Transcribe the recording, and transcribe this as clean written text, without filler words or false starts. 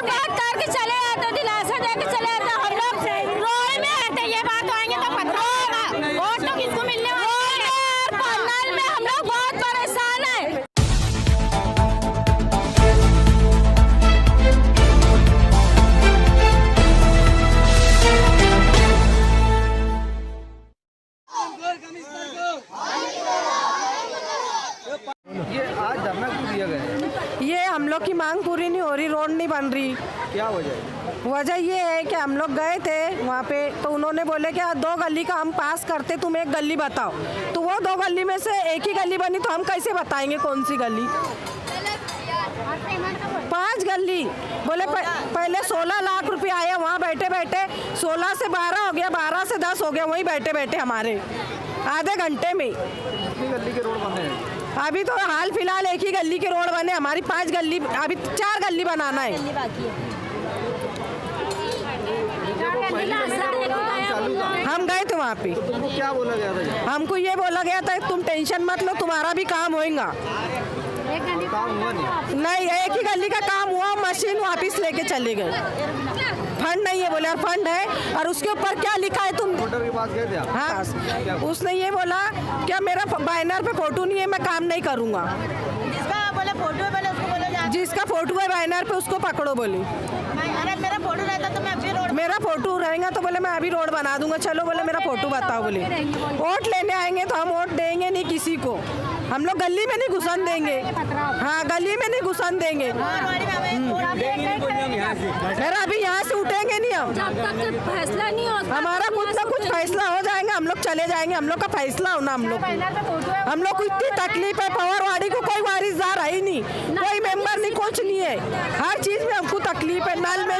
लोग बात करके चले आते, दिलासा देके चले आते, हम लोग रोड में रहते। ये बात आएंगे तो पता होगा वोट तो किसको मिलने वाला है। पंडाल में हम लोग बहुत परेशान है। ये आज धरना क्यों दिया गया है? ये हम लोग की मांग पूरी नहीं हो रही, रोड नहीं बन रही। क्या वजह है? वजह ये है कि हम लोग गए थे वहाँ पे, तो उन्होंने बोले कि 2 गली का हम पास करते, तुम एक गली बताओ। तो वो 2 गली में से एक ही गली बनी, तो हम कैसे बताएंगे कौन सी गली? 5 गली बोले। पहले 16 लाख रुपया आया, वहाँ बैठे बैठे 16 से 12 हो गया, 12 से 10 हो गया, वहीं बैठे बैठे हमारे आधे घंटे में। कितनी गली के रोड बने हैं? अभी तो हाल फिलहाल एक ही गली के रोड बने, हमारी 5 गली, अभी 4 गली बनाना है। हम गए थे वहाँ पे। तुमको क्या बोला गया था? हमको ये बोला गया था तुम टेंशन मत लो, तुम्हारा भी काम होएगा। काम हुआ नहीं? एक ही गली का काम हुआ, मशीन वापस लेके चले गए। फंड नहीं है बोले, और फंड है और उसके ऊपर क्या लिखा है? तुम वोटर के पास गए थे आप? हाँ, उसने ये बोला क्या मेरा बैनर पे फोटो नहीं है, मैं काम नहीं करूँगा। जिसका फोटो है बैनर पे उसको पकड़ो बोले। अरे मेरा फोटो रहता तो मैं अभी रोड, मेरा फोटो रहेगा तो बोले मैं अभी रोड बना दूंगा। चलो बोले मेरा फोटो बताओ बोले। वोट लेने आएंगे तो हम वोट देंगे नहीं किसी को, हम लोग गली में नहीं घुसन देंगे। हाँ, गली में नहीं घुसन देंगे। फिर अभी यहाँ से उठेंगे नहीं हम, जब तक फैसला नहीं होता। हमारा कुछ ना कुछ फैसला हो जाएगा, हम लोग चले जाएंगे। हम लोग का फैसला होना, हम लोग को इतनी तकलीफ है। पवारवाड़ी को कोई वारिसदार है ही नहीं, कोई मेंबर नहीं, कुछ नहीं है। हर चीज में हमको तकलीफ है। नल में